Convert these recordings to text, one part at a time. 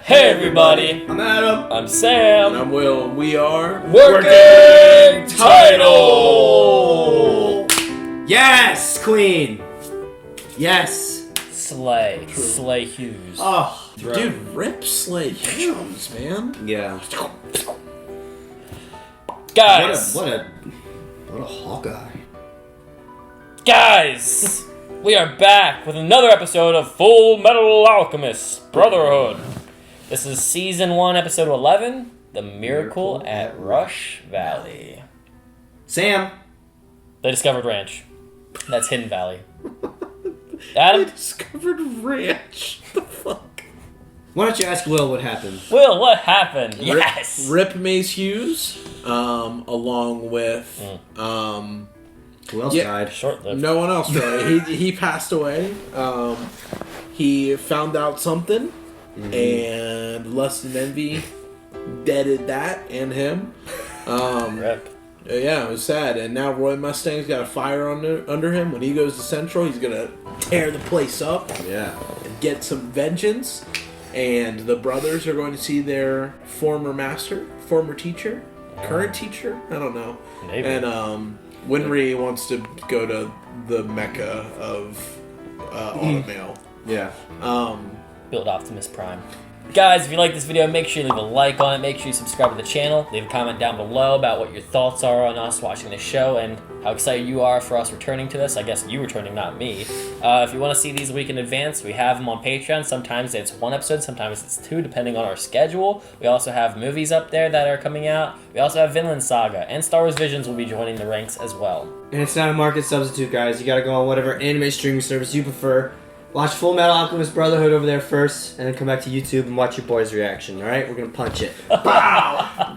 Hey everybody! I'm Adam. I'm Sam. And I'm Will. We are Working Title! Yes, Queen. Yes. Slay. Slay Hughes. Oh, dude, rip Slay Hughes, man. Yeah. Guys! What a Hawkeye. Guys! We are back with another episode of Fullmetal Alchemist Brotherhood. This is Season 1, Episode 11, The Miracle at Rush Valley. Sam. They discovered ranch. That's Hidden Valley. Adam? They discovered ranch. The fuck? Why don't you ask Will what happened? Will, what happened? Yes! Rip Mace Hughes, along with, Who else died? Short-lived. no one else really. he passed away. He found out something, and Lust and Envy deaded that and him. Rip. Yeah, it was sad. And now Roy Mustang's got a fire under him. When he goes to Central, he's gonna tear the place up. Yeah. And get some vengeance. And the brothers are going to see their former master, former teacher, current teacher. I don't know. Maybe. And Winry wants to go to the mecca of automail. Yeah. Build Optimus Prime. Guys, if you like this video, make sure you leave a like on it. Make sure you subscribe to the channel. Leave a comment down below about what your thoughts are on us watching the show and how excited you are for us returning to this. I guess you returning, not me. If you want to see these a week in advance, we have them on Patreon. Sometimes it's one episode, sometimes it's two, depending on our schedule. We also have movies up there that are coming out. We also have Vinland Saga, and Star Wars Visions will be joining the ranks as well. And it's not a market substitute, guys. You gotta go on whatever anime streaming service you prefer. Watch Fullmetal Alchemist Brotherhood over there first, and then come back to YouTube and watch your boy's reaction, alright? We're gonna punch it. Bow!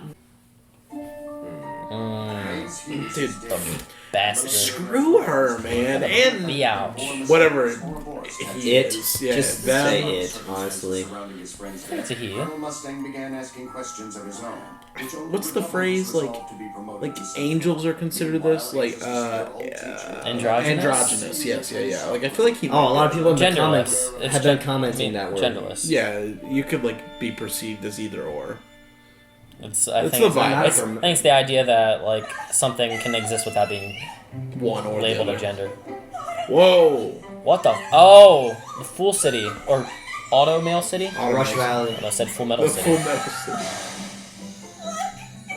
Dude, Bastard. screw her, man. And Biouch. whatever he It. is. Yeah, Just them. say it, honestly. To hear. Mustang began asking questions of his own. What's the phrase, like angels are considered this? Like, Androgynous, yes, yeah. Like, I feel like he... Oh, a lot of people in the Genderless. comments It's have been commenting that word. Genderless. Yeah, you could, like, be perceived as either or. I It's think the vibe. I think it's the idea that like something can exist without being One or labeled the a other. gender. Whoa! What the? Oh, the Fool City or Automail City? Oh, Rush Valley. I said Full Metal The City. Full Metal City.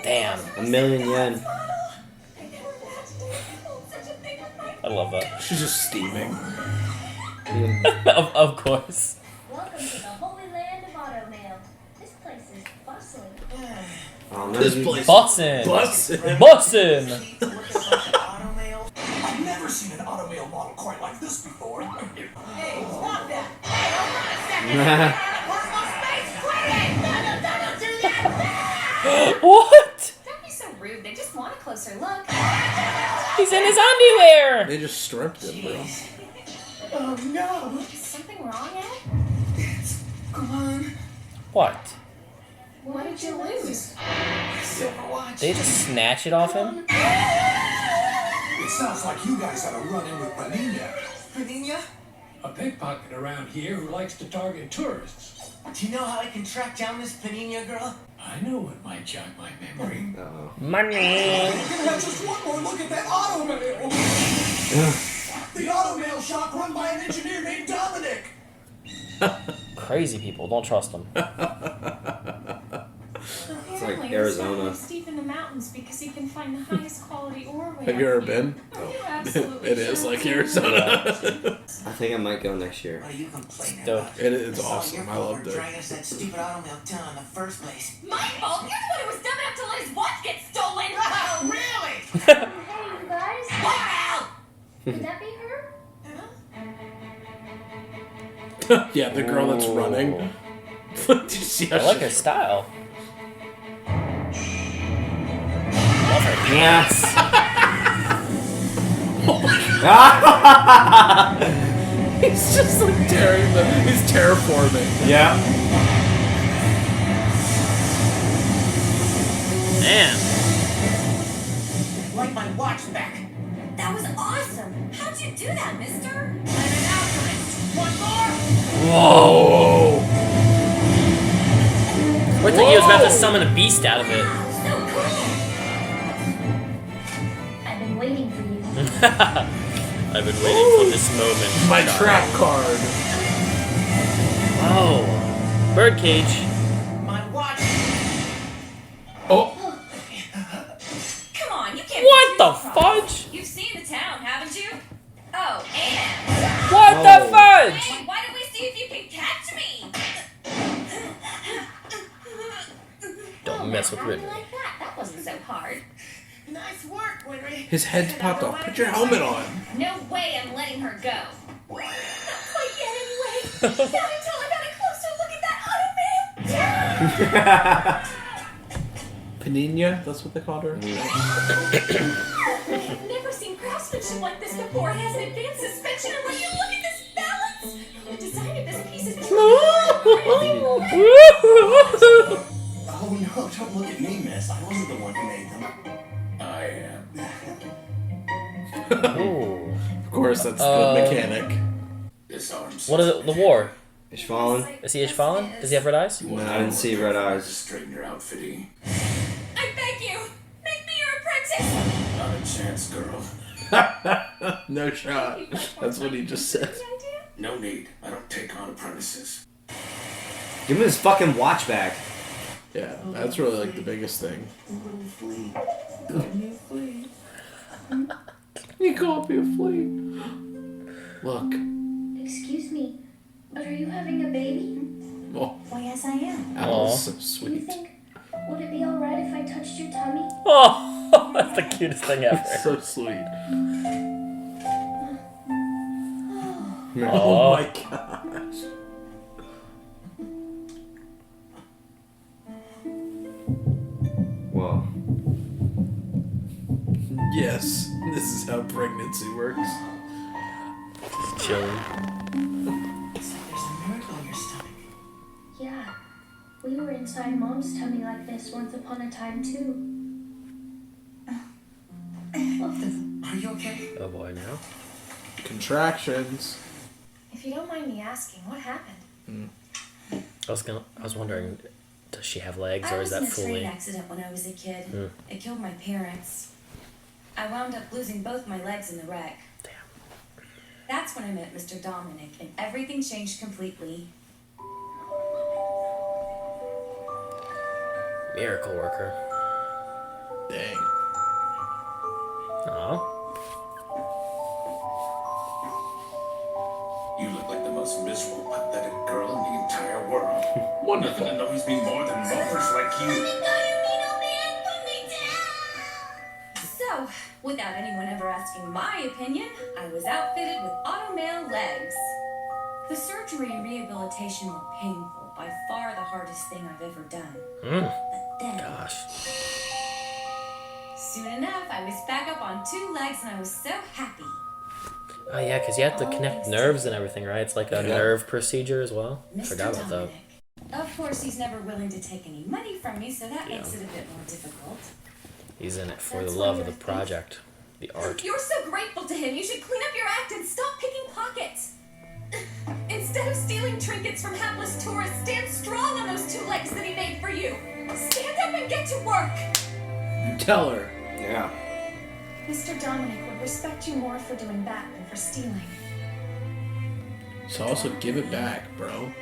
Damn, $1,000,000 yen. I love that. She's just steaming. of course. Welcome to the holy land of automail. This place is bustling. This place Bussin'. bussin'. Bussin'. I've never seen an automail model quite like this before. Hey, stop that! Hey, hold on a second! Personal space, quit it! Don't do that! What? Don't be so rude. They just want a closer look. He's in his underwear. They just stripped him, bro. Oh no! Is something wrong, Ed? Come on. What? What did you lose? Silver watch. They just snatch it off him? It sounds like you guys had a run-in with Panina. Panina? A pickpocket around here who likes to target tourists. Do you know how I can track down this Panina girl? I know what might jog my memory. Money. We're gonna have just one more look at that automail. The automail shop run by an engineer named Dominic. Crazy people. Don't trust them. Apparently, Arizona. He's deep in the mountains because he can find the highest quality ore. Have you ever been? Absolutely. It is like Arizona. I think I might go next year. What are you complaining Dope. about? It is It's all awesome. your I fault loved for it. dragging us that stupid automail down in the first place. My fault? You're the one who was dumb enough to let his watch get stolen! Really? Hey, you guys. Wow! Could that be her? Yeah, the girl that's running. Did you see how I like she- her style. Yes! He's just like he's terraforming. Yeah. Man. Like my watch back. That was awesome. How'd you do that, mister? I'm an alchemist. One more? Whoa! Looked like he was about to summon a beast out of it. So cool. I've been waiting for you. I've been waiting for this moment. My trap card. Oh, birdcage. My watch. Oh, Come on, you can't. What be the too surprised. fudge? You've seen the town, haven't you? Oh, and What the fudge? hey, why don't we see if you can catch me? Don't mess with How do you Ridley. like that? That wasn't so hard. Nice work, Winry. his head's popped off. Put your helmet on. No way I'm letting her go. Not quite yet, anyway. Not until I got a closer look at that auto man. Panina, that's what they called her. I've never seen craftsmanship like this before. It has an advanced suspension, and when you look at this balance, the design of this piece is Oh no, don't look at me, miss. I wasn't the one who made them. I am. Ooh. Of course, that's the mechanic. Disarms. What is it? The war? Ishvalan? Is he Ishvalan? Does he have red eyes? No, I didn't see red eyes. Straighten your outfitting. I beg you, make me your apprentice. Not a chance, girl. No shot. That's what he just said. No need. I don't take on apprentices. Give him his fucking watch back. Yeah, that's really like the biggest thing. You called me a flea. Look. Excuse me, but are you having a baby? Oh, Why, yes, I am. Al's so Do you sweet. think, would it be alright if I touched your tummy? Oh, that's the cutest thing ever. So sweet. Oh. Oh my gosh. Whoa. Yes, this is how pregnancy works. Chilling. It's like there's a miracle in your stomach. Yeah, we were inside Mom's tummy like this once upon a time, too. Are you okay? Oh boy, now. Contractions. If you don't mind me asking, what happened? I was wondering, does she have legs I or was is that in a train fully? accident when I was a kid. Hmm. It killed my parents. I wound up losing both my legs in the wreck. Damn. That's when I met Mr. Dominic, and everything changed completely. Miracle worker. Dang. Aw. You look like the most miserable, pathetic girl in the entire world. Wonderful. Nothing annoys me more than loafers like you. So, without anyone ever asking my opinion, I was outfitted with automail legs. The surgery and rehabilitation were painful, by far the hardest thing I've ever done. But then, Gosh. soon enough, I was back up on 2 legs and I was so happy. Oh yeah, because you have to connect nerves and everything, right? It's like a nerve procedure as well. Mr. Forgot about that. Dominic. Of course, he's never willing to take any money from me, so that makes it a bit more difficult. He's in it for That's the why love of you're the a thief. project, the art. You're so grateful to him. You should clean up your act and stop picking pockets. Instead of stealing trinkets from hapless tourists, stand strong on those 2 legs that he made for you. Stand up and get to work. Tell her. Yeah. Mr. Dominic would respect you more for doing that than for stealing. So also give it back, bro.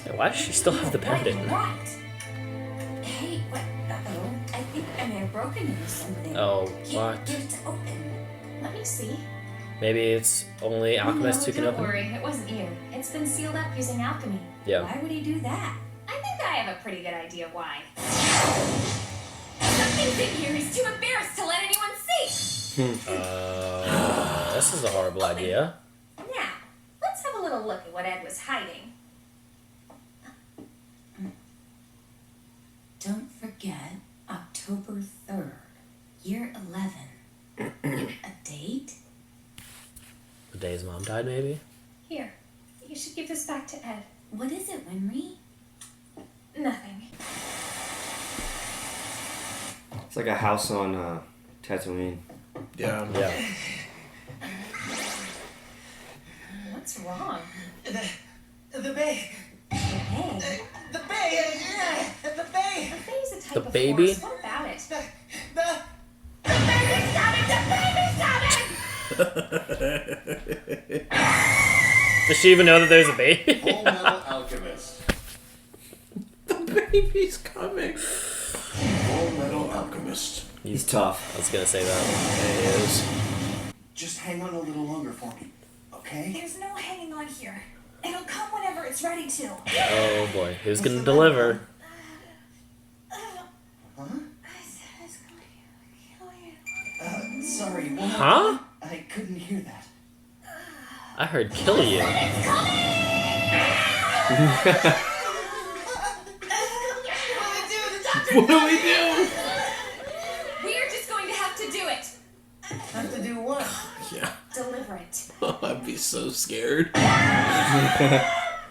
Hey, why does she still have the pendant? Right. Hey, what? Uh-oh. I think I may have broken it or something. Oh, Can't what? get it to open. Let me see. Maybe it's only alchemists who can don't open. worry. It wasn't you. It's been sealed up using alchemy. Yeah. Why would he do that? I think I have a pretty good idea why. Something's in here he's too embarrassed to let anyone see. This is a horrible idea. Now, let's have a little look at what Ed was hiding. Don't forget, October 3rd, year 11. A date? The day his mom died, maybe? Here, you should give this back to Ed. What is it, Winry? Nothing. It's like a house on Tatooine. Yeah. Yeah. What's wrong? The bay. Hey, The bay. The bay. The before, baby? so what about it? The Baby's coming! The baby's coming! Does she even know that there's a baby? Fullmetal Alchemist. The baby's coming. Fullmetal Alchemist. He's tough. I was gonna say that. It is. Just hang on a little longer for me, okay? There's no hanging on here. It'll come whenever it's ready to. Oh boy, who's gonna deliver? Huh? I said it's going to kill you. Sorry, what? Huh? I couldn't hear that. I heard kill you. What do we do? We're just going to have to do it. Have to do what? Yeah. Deliver it. I'd be so scared.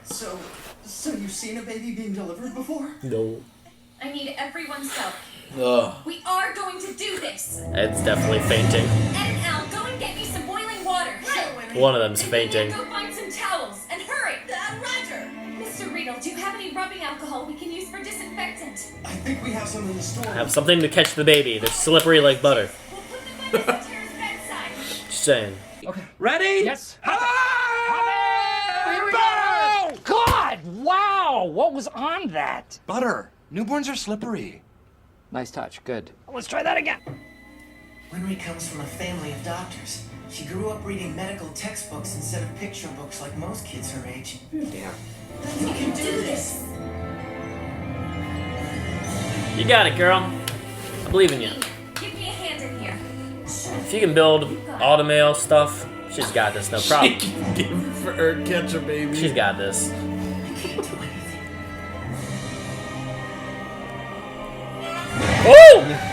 So you've seen a baby being delivered before? No. I need everyone's help. Ugh. We are going to do this. It's definitely fainting. Ed and Al, go and get me some boiling water. One of them's And fainting. Go find some towels and hurry. Roger. Mr. Riedel, do you have any rubbing alcohol we can use for disinfectant? I think we have some in the store. Have something to catch the baby. They're slippery like butter. We'll put them by Mr. Terra's bedside. Just saying. Ready? Yes. Here we go! God! Wow! What was on that? Butter. Newborns are slippery. Nice touch. Good. Let's try that again. Winry comes from a family of doctors. She grew up reading medical textbooks instead of picture books like most kids her age. Damn. You can do this! You got it, girl. I believe in you. Give me a hand in here. If you can build automail stuff, she's got this. No She problem. can give for her catch a baby. She's got this. You can't do anything. Oh!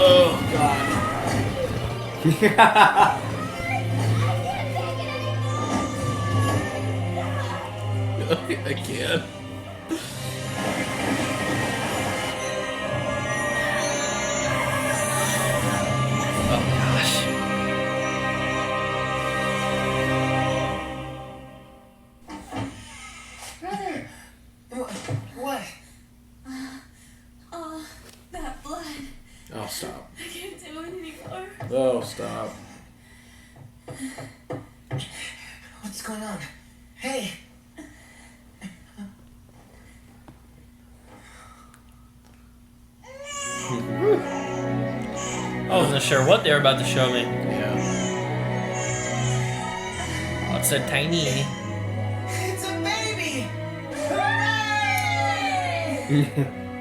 Oh god. I can't. Oh gosh. Brother. What? Oh, that blood. Oh stop. I can't do it anymore. Oh stop. What's going on? Hey! I wasn't sure what they were about to show me. Yeah. Oh, it's so tiny. It's a baby!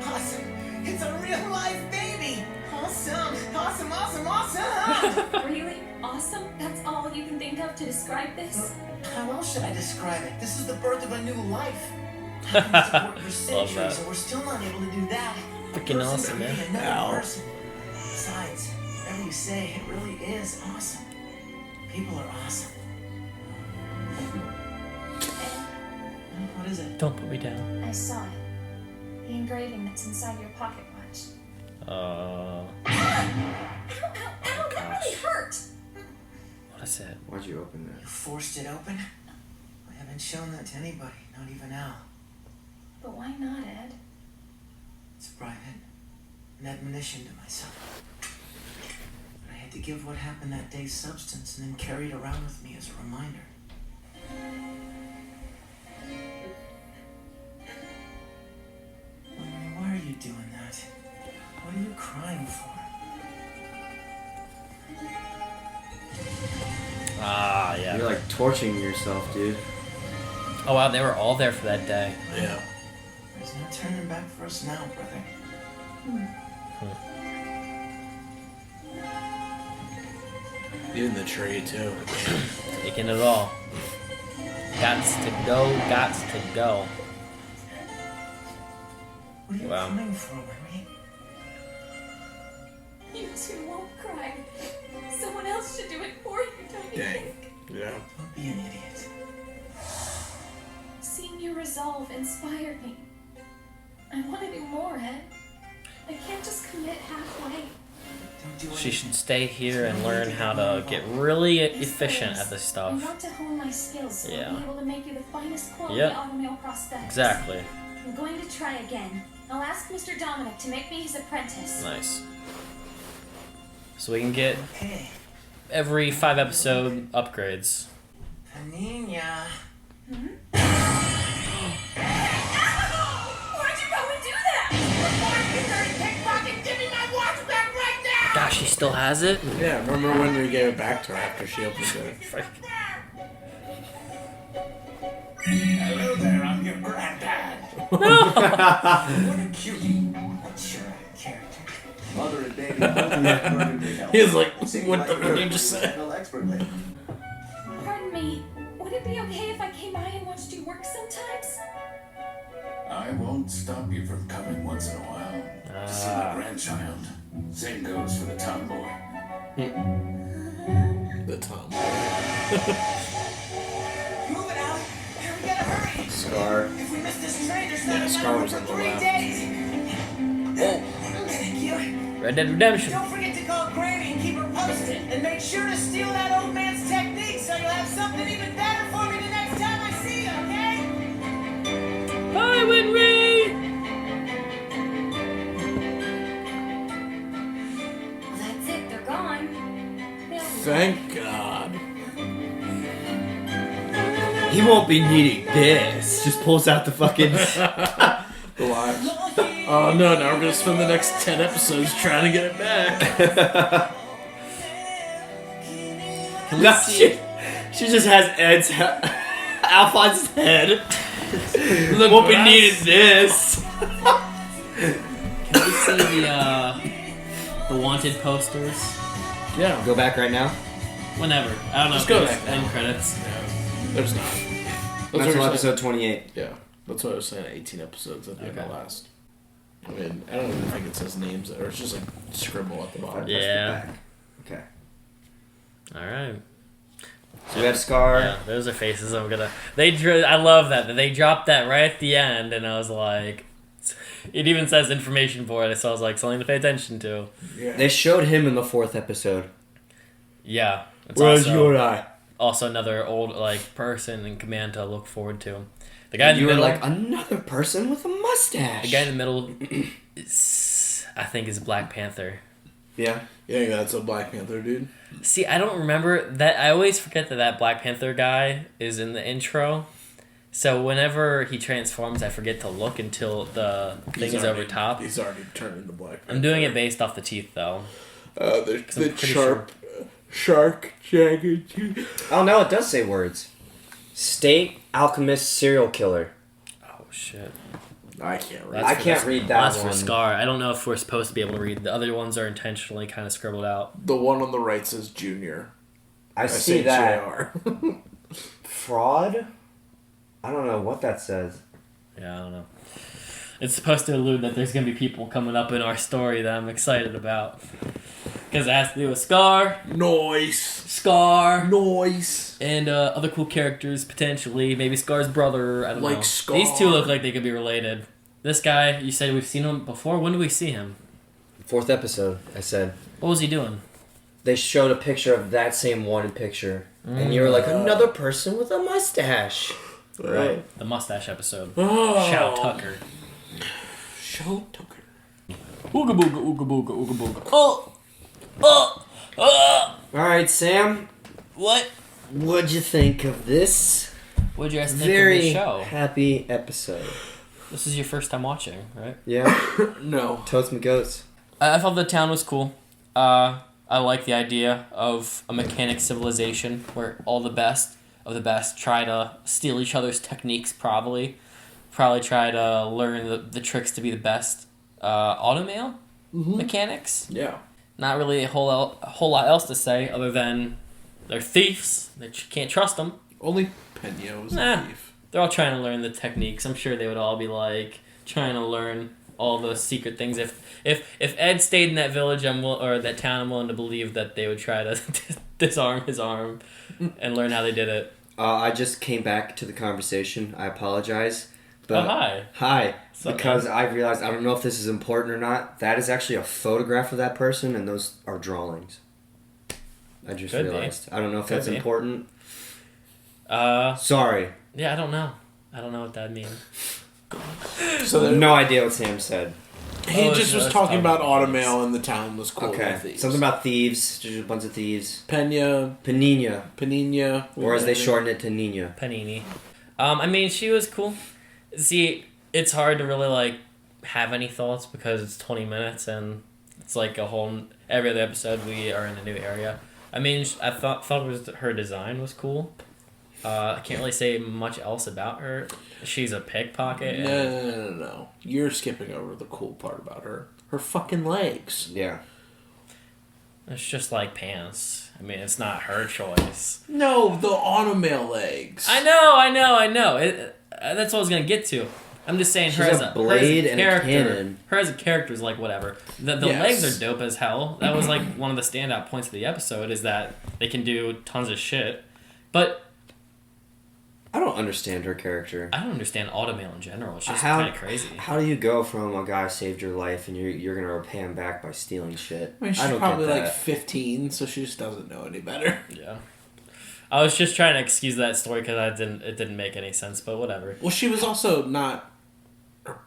Awesome! It's a real life baby! Awesome! Awesome, awesome, awesome! Really? Awesome? That's all you can think of to describe this? How else should I describe it? This is the birth of a new life. I've been supporting for Love centuries, that. and we're still not able to do that. Freaking Person awesome, to be man. another Ow. person. Besides, whatever you say, it really is awesome. People are awesome. What is it? Don't put me down. I saw it. The engraving that's inside your pocket watch. Oh, Ow, ow, ow, that really hurt! what is it? Why'd you open You that? forced it open? I haven't shown that to anybody, not even Al. But why not, Ed? It's private. An admonition to myself. But I had to give what happened that day substance and then carry it around with me as a reminder. Why are you doing that? What are you crying for? Ah, yeah. You're like torching yourself, dude. Oh wow, they were all there for that day. Yeah. There's no turning back for us now, brother. Even the tree too. Taking it all. Gots to go, gots to go. What are you Wow. crying for, Winry? You two won't cry. Someone else should do it for you, don't you Dang. think? Yeah. Don't be an idiot. Seeing your resolve inspired me. I want to do more, Ed. I can't just commit halfway. Don't do She anything. should stay here and learn how to get really efficient at this I stuff. want to hone my skills so I'll Yeah. be able to make you the finest quality Yep. automail prosthetics. Exactly. I'm going to try again. I'll ask Mr. Dominic to make me his apprentice. Nice. So we can get Okay. every 5 episode upgrades. Panina. Why'd you go and do that? Give me my watch back right now! Gosh, she still has it? Yeah, remember when we gave it back to her after she opened it? Hello there, I'm your granddad. What a cutie. Not sure I'm a character. Mother and baby both have murdered their health. He's like, Seems what like the you're fuck did you just say? handle expertly. Pardon me. Would it be okay if I came by and watched you work sometimes? I won't stop you from coming once in a while to see my grandchild. Same goes for the tomboy. The Tom. Move it out. Here, we gotta hurry. Scar. If we miss this train, there's Yeah, not Scar another one was for on the 3 left. days. Thank you. Red Dead Redemption. Don't forget to call Granny and keep her posted. And make sure to steal that old man's technique so you'll have something even better for me the next time I see you, okay? Bye, Winry! That's it, they're gone. Thank God. He won't be needing this. Just pulls out the fucking. The lives. Oh no, now we're gonna spend the next 10 episodes trying to get it back. No, she just has Ed's Alphonse's head. Look Won't be what I needing this. Can we see the wanted posters? Yeah, Go back right now. Whenever. I don't know Just if go there's back now. end credits. there's not. That's what from we're episode 28. Yeah, that's what I was saying. 18 episodes at the end of Okay. last. I mean, I don't even think it says names, or it's just like scribble at the bottom. Press the Yeah. back. Okay. Alright. So we have Scar. Yeah, those are faces I'm gonna. I love that they dropped that right at the end, and I was like, it even says information for it, so I was like, something to pay attention to. Yeah. They showed him in the 4th episode. Yeah, it's Where's also, your eye? also another old person in command to look forward to. The guy in the You were middle, like another person with a mustache. the guy in the middle, is, I think, is Black Panther. Yeah. Yeah, that's a Black Panther dude. See, I don't remember that. I always forget that Black Panther guy is in the intro. So whenever he transforms, I forget to look until the thing is over top. He's already turned into Black Panther. I'm doing it based off the teeth, though. The I'm pretty shark jagged teeth. Oh no, it does say words. State Alchemist serial killer. Oh shit! I can't read. I can't read that That's one. for Scar. I don't know if we're supposed to be able to read. The other ones are intentionally kind of scribbled out. The one on the right says Junior. I see that. JR. Fraud? I don't know what that says. Yeah, I don't know. It's supposed to allude that there's gonna be people coming up in our story that I'm excited about. Because it has to do with Scar, Noise. and other cool characters, potentially. Maybe Scar's brother, I don't Like know. Scar. These two look like they could be related. This guy, you said we've seen him before? When did we see him? 4th episode, I said. What was he doing? They showed a picture of that same one picture. And you were like, another person with a mustache. Right. The mustache episode. Oh. Shout Tucker. Show Tucker. Ooga booga, ooga booga, ooga booga. Oh! Oh! Oh! Alright, Sam. What? What'd you think of this What'd you guys think of very the show? happy episode? This is your first time watching, right? Yeah. No. Totes and goats. I thought the town was cool. I like the idea of a mechanic civilization where all the best of the best try to steal each other's techniques, probably try to learn the tricks to be the best automail mechanics. Yeah. Not really a whole lot else to say other than they're thieves. That you can't trust them. Only Peña was Nah. a thief. They're all trying to learn the techniques. I'm sure they would all be like trying to learn all the secret things. If Ed stayed in that village, or that town, I'm willing to believe that they would try to disarm his arm and learn how they did it. I just came back to the conversation. I apologize. But Oh, hi. Hi. up, Because I realized, I don't know if this is important or not, that is actually a photograph of that person, and those are drawings. I just Could be. realized. I don't know if Could that's be. important. Sorry. Yeah, I don't know. I don't know what that means. So there, No idea what Sam said. he Oh, just so was that's talking about talking about Automail and the town was cool. Okay. With thieves. Something about thieves. Just a bunch of thieves. Panina, Panina. Or as they shorten it to Nina. Panini. I mean, she was cool. See, it's hard to really like have any thoughts because it's 20 minutes and it's like a whole every other episode we are in a new area. I mean, I thought her design was cool. I can't really say much else about her. She's a pickpocket. No. You're skipping over the cool part about her. Her fucking legs. Yeah. It's just like pants. I mean, it's not her choice. No, the Automail legs. I know. That's what I was gonna get to. I'm just saying, her She's as a a blade her as a and a character, cannon. her as a character is like whatever. The Yes. legs are dope as hell. That was like one of the standout points of the episode is that they can do tons of shit. But I don't understand her character. I don't understand Automail in general. It's just How- kind of crazy. How do you go from a guy saved your life and you're gonna repay him back by stealing shit? I mean, she's don't probably get like that. 15, so she just doesn't know any better. Yeah. I was just trying to excuse that story because it didn't make any sense, but whatever. Well, she was also not.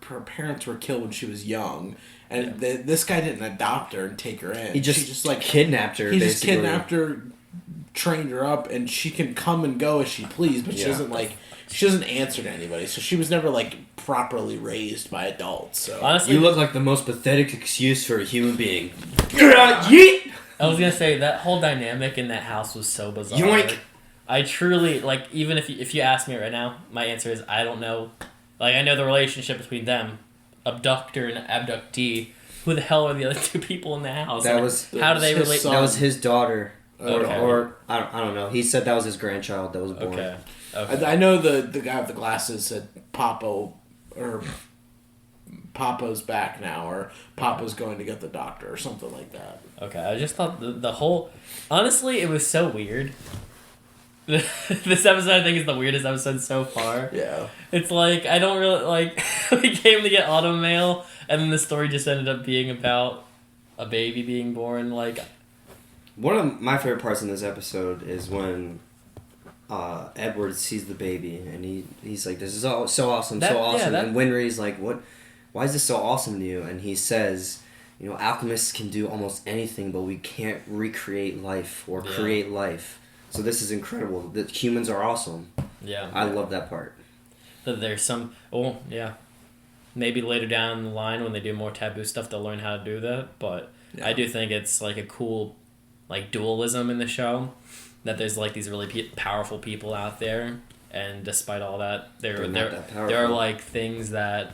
Her parents were killed when she was young, and this guy didn't adopt her and take her in. He just she just like kidnapped her. He basically. just kidnapped her, trained her up, and she can come and go as she please, but she doesn't answer to anybody. So she was never like properly raised by adults. So Honestly, You look like the most pathetic excuse for a human being. Yeet! I was gonna say that whole dynamic in that house was so bizarre. Yoink! I truly like. Even if you ask me right now, my answer is I don't know. Like I know the relationship between them, abductor and abductee. Who the hell are the other two people in the house? That Like, was how do they his relate? son. That was his daughter, Okay. or I don't know. He said that was his grandchild that was born. Okay. Okay. I know the guy with the glasses said Papa's back now, or Papa's going to get the doctor, or something like that. Okay. I just thought the whole. Honestly, it was so weird. This episode I think is the weirdest episode so far. Yeah. It's like I don't really like we came to get Automail and then the story just ended up being about a baby being born. Like One of my favorite parts in this episode is when Edward sees the baby and he's like, "This is so awesome, That- so yeah, awesome." that- And Winry's like, "What? Why is this so awesome to you?" And he says, "You know, alchemists can do almost anything, but we can't recreate life or create life. So this is incredible. That humans are awesome." yeah. I love that part. That there's some maybe later down the line when they do more taboo stuff they'll learn how to do that, but Yeah. I do think it's like a cool like dualism in the show that there's like these really powerful people out there and despite all that They're not that there are powerful. like things that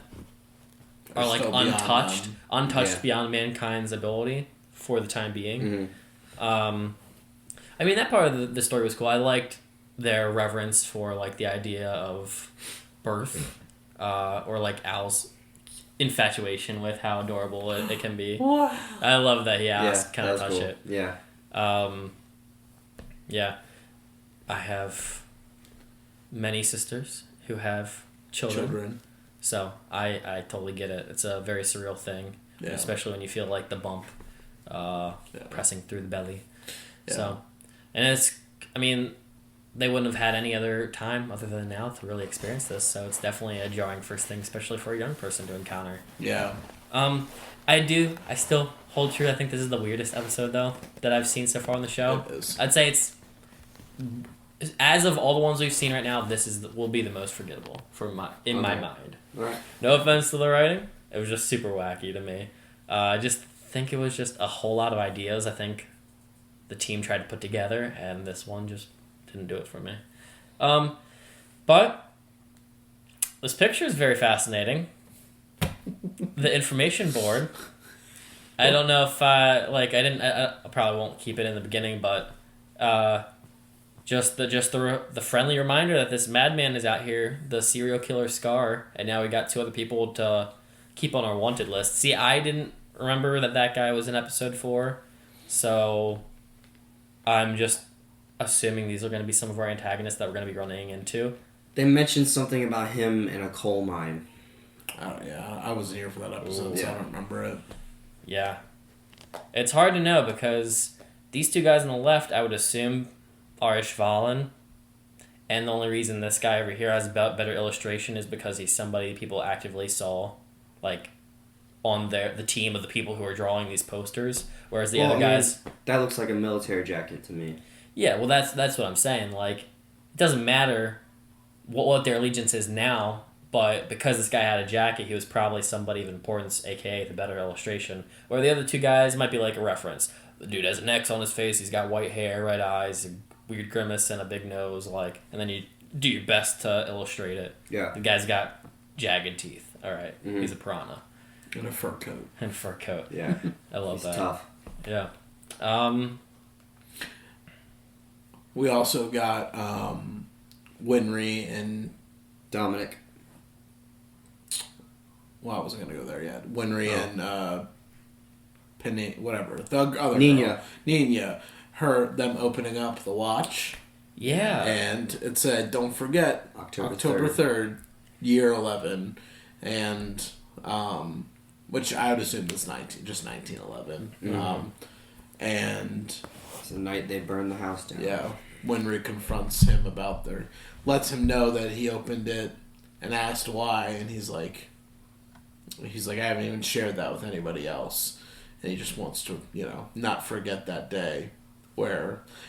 are like still beyond untouched them. beyond mankind's ability for the time being. Mhm. I mean, that part of the story was cool. I liked their reverence for like the idea of birth, or like Al's infatuation with how adorable it can be. I love that he asked, "Can I that was touch cool. it?" Yeah. Yeah, I have many sisters who have children. So I totally get it. It's a very surreal thing, Yeah. especially when you feel like the bump pressing through the belly. Yeah. So, and it's, I mean, they wouldn't have had any other time other than now to really experience this. So it's definitely a jarring first thing, especially for a young person to encounter. Yeah. I still hold true. I think this is the weirdest episode though that I've seen so far on the show. It is. I'd say it's, as of all the ones we've seen right now, this will be the most forgettable in my mind. Right. No offense to the writing, it was just super wacky to me. I just think it was just a whole lot of ideas. I think the team tried to put together, and this one just didn't do it for me. But this picture is very fascinating. The information board. I don't know if I probably won't keep it in the beginning, but just the friendly reminder that this madman is out here, the serial killer Scar, and now we got 2 other people to keep on our wanted list. See, I didn't remember that guy was in episode 4, so I'm just assuming these are going to be some of our antagonists that we're going to be running into. They mentioned something about him in a coal mine. Yeah, I wasn't here for that episode, so I don't remember it. Yeah. It's hard to know because these 2 guys on the left, I would assume, are Ishvalan. And the only reason this guy over here has a better illustration is because he's somebody people actively saw, like, on the team of the people who are drawing these posters, whereas the other guys... That looks like a military jacket to me. Yeah, well, that's what I'm saying. Like, it doesn't matter what their allegiance is now, but because this guy had a jacket, he was probably somebody of importance, a.k.a. the better illustration. Where the other two guys might be like a reference. The dude has an X on his face, he's got white hair, red eyes, a weird grimace, and a big nose, like, and then you do your best to illustrate it. Yeah. The guy's got jagged teeth. All right, he's a piranha. And a fur coat. Yeah. I love that. Tough. Yeah. We also got Winry and Dominic. Well, I wasn't gonna go there yet. Winry and Penny, whatever, the other Nina. girl. Nina. Them opening up the watch. Yeah. And it said, "Don't forget October 3rd, year 11," and which I would assume is 1911. And it's the night they burned the house down. Yeah, Winry confronts him lets him know that he opened it and asked why, and he's like, I haven't even shared that with anybody else, and he just wants to, not forget that day.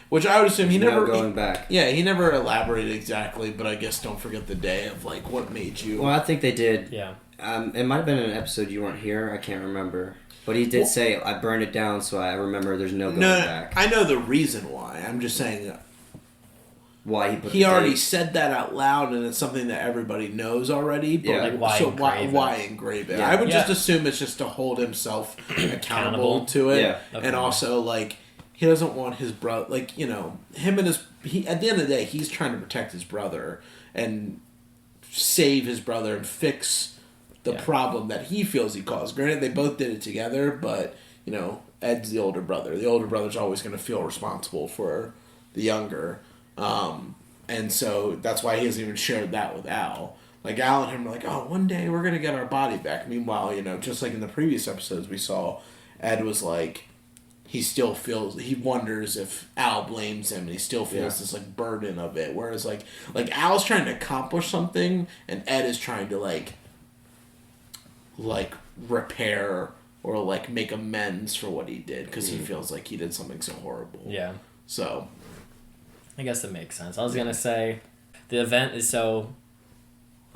Which I would assume he never going back. Yeah, he never elaborated exactly, but I guess don't forget the day of like what made you. Well, I think they did. Yeah. It might have been an episode you weren't here. I can't remember, but he did say I burned it down, so I remember there's no going back. I know the reason why. I'm just saying. Why he already said that out loud, and it's something that everybody knows already. But why engrave it? Yeah. I would just assume it's just to hold himself accountable to it, and also like. He doesn't want his brother, like, him and at the end of the day, he's trying to protect his brother and save his brother and fix the problem that he feels he caused. Granted, they both did it together, but, Ed's the older brother. The older brother's always going to feel responsible for the younger. And so that's why he hasn't even shared that with Al. Like, Al and him are like, oh, one day we're going to get our body back. Meanwhile, just like in the previous episodes we saw, Ed was like, he wonders if Al blames him, and he still feels this like burden of it. Whereas like Al's trying to accomplish something, and Ed is trying to like repair or like make amends for what he did because he feels like he did something so horrible. Yeah. So, I guess it makes sense. I was gonna say, the event is so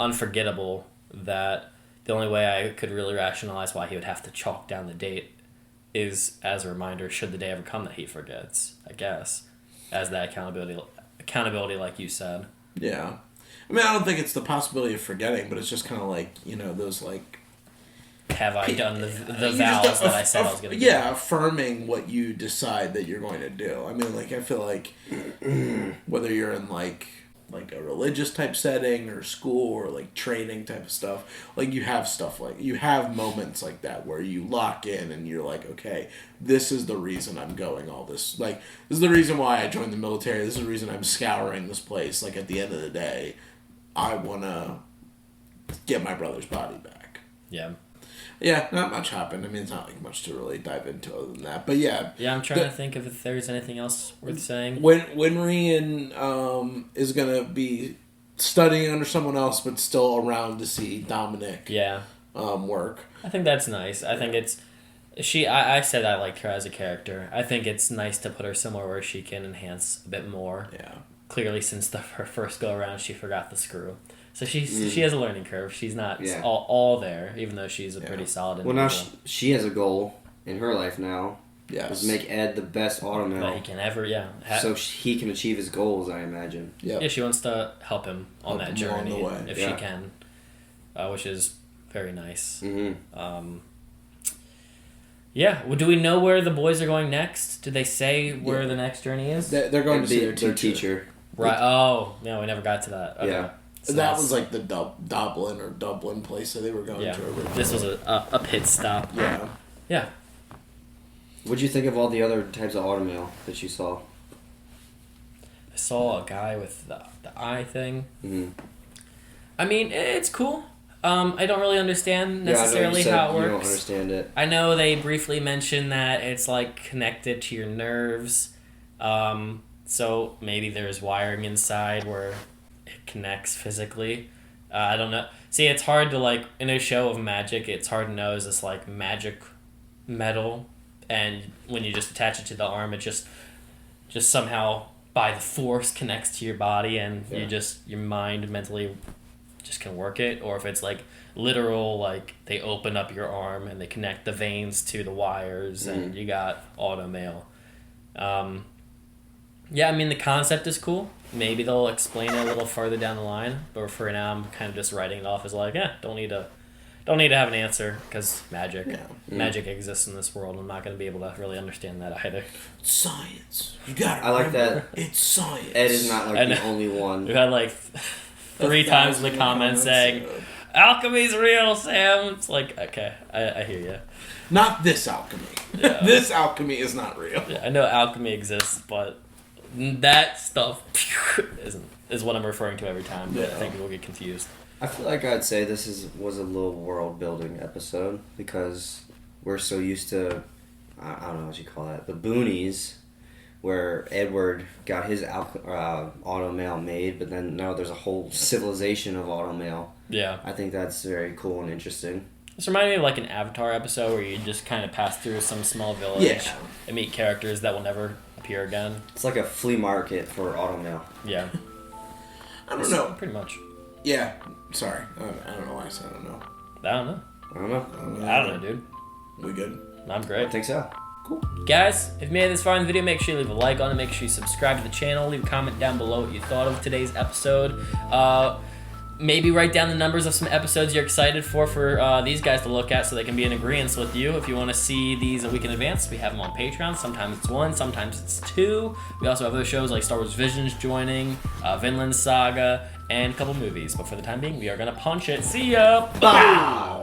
unforgettable that the only way I could really rationalize why he would have to chalk down the date is as a reminder, should the day ever come that he forgets, I guess, as that accountability like you said. Yeah. I mean, I don't think it's the possibility of forgetting, but it's just kind of like, those like... Have I done the vows that I said I was going to do? Yeah, affirming what you decide that you're going to do. I mean, like, I feel like whether you're in like a religious type setting or school or like training type of stuff, like you have moments like that where you lock in and you're like, okay, this is the reason I'm going all this, like this is the reason why I joined the military, this is the reason I'm scouring this place, like at the end of the day I want to get my brother's body back. Yeah, not much happened. I mean, it's not like much to really dive into other than that. But yeah. Yeah, I'm trying to think if there's anything else worth saying. Winry is going to be studying under someone else, but still around to see Dominic work. I think that's nice. I think it's... I said I liked her as a character. I think it's nice to put her somewhere where she can enhance a bit more. Yeah. Clearly, since her first go-around, she forgot the screw. So she has a learning curve. She's not all there, even though she's a pretty solid individual. Well, now she has a goal in her life now. Yes. Is make Ed the best automail that he can ever, so he can achieve his goals, I imagine. Yep. Yeah, she wants to help him on that journey if she Yeah. can, which is very nice. Mm-hmm. Yeah. Well, do we know where the boys are going next? Did they say where the next journey is? They're going to see their teacher. Right. Oh, no, we never got to that. Okay. Yeah. So that was like the Dublin place that they were going to originally. This was a pit stop. Yeah. Yeah. What'd you think of all the other types of automail that you saw? I saw a guy with the eye thing. Mm-hmm. I mean, it's cool. I don't really understand necessarily how it works. You don't understand it. I know they briefly mentioned that it's like connected to your nerves. So maybe there's wiring inside where it connects physically. I don't know. See, it's hard to, like, in a show of magic, it's hard to know, is this, like, magic metal? And when you just attach it to the arm, it just somehow, by the force, connects to your body, and your mind mentally just can work it. Or if it's, like, literal, like, they open up your arm and they connect the veins to the wires, and you got automail. Yeah, I mean, the concept is cool. Maybe they'll explain it a little further down the line, but for now, I'm kind of just writing it off as like, don't need to have an answer, because magic exists in this world. I'm not going to be able to really understand that either. Science. You got it. I like that. It's science. Ed is not like the only one. We've had like 3 times in the comments saying, alchemy's real, Sam. It's like, okay, I hear you. Not this alchemy. Yeah. This alchemy is not real. Yeah, I know alchemy exists, but that stuff is what I'm referring to every time. But I think people get confused. I feel like I'd say this was a little world building episode, because we're so used to, I don't know what you call that, the boonies, where Edward got his automail made, but then now there's a whole civilization of automail. Yeah. I think that's very cool and interesting. This reminded me of like an Avatar episode where you just kind of pass through some small village and meet characters that will never appear again. It's like a flea market for automail. Yeah. I don't know. Pretty much. Yeah. Sorry. I don't know why I said I don't know. I don't know, dude. We good? I'm great. I think so. Cool. Guys, if you made it this far in the video, make sure you leave a like on it. Make sure you subscribe to the channel. Leave a comment down below what you thought of today's episode. Maybe write down the numbers of some episodes you're excited for these guys to look at, so they can be in agreement with you. If you want to see these a week in advance, we have them on Patreon. Sometimes it's 1, sometimes it's 2. We also have other shows like Star Wars Visions joining, Vinland Saga, and a couple movies. But for the time being, we are going to punch it. See ya! Bye!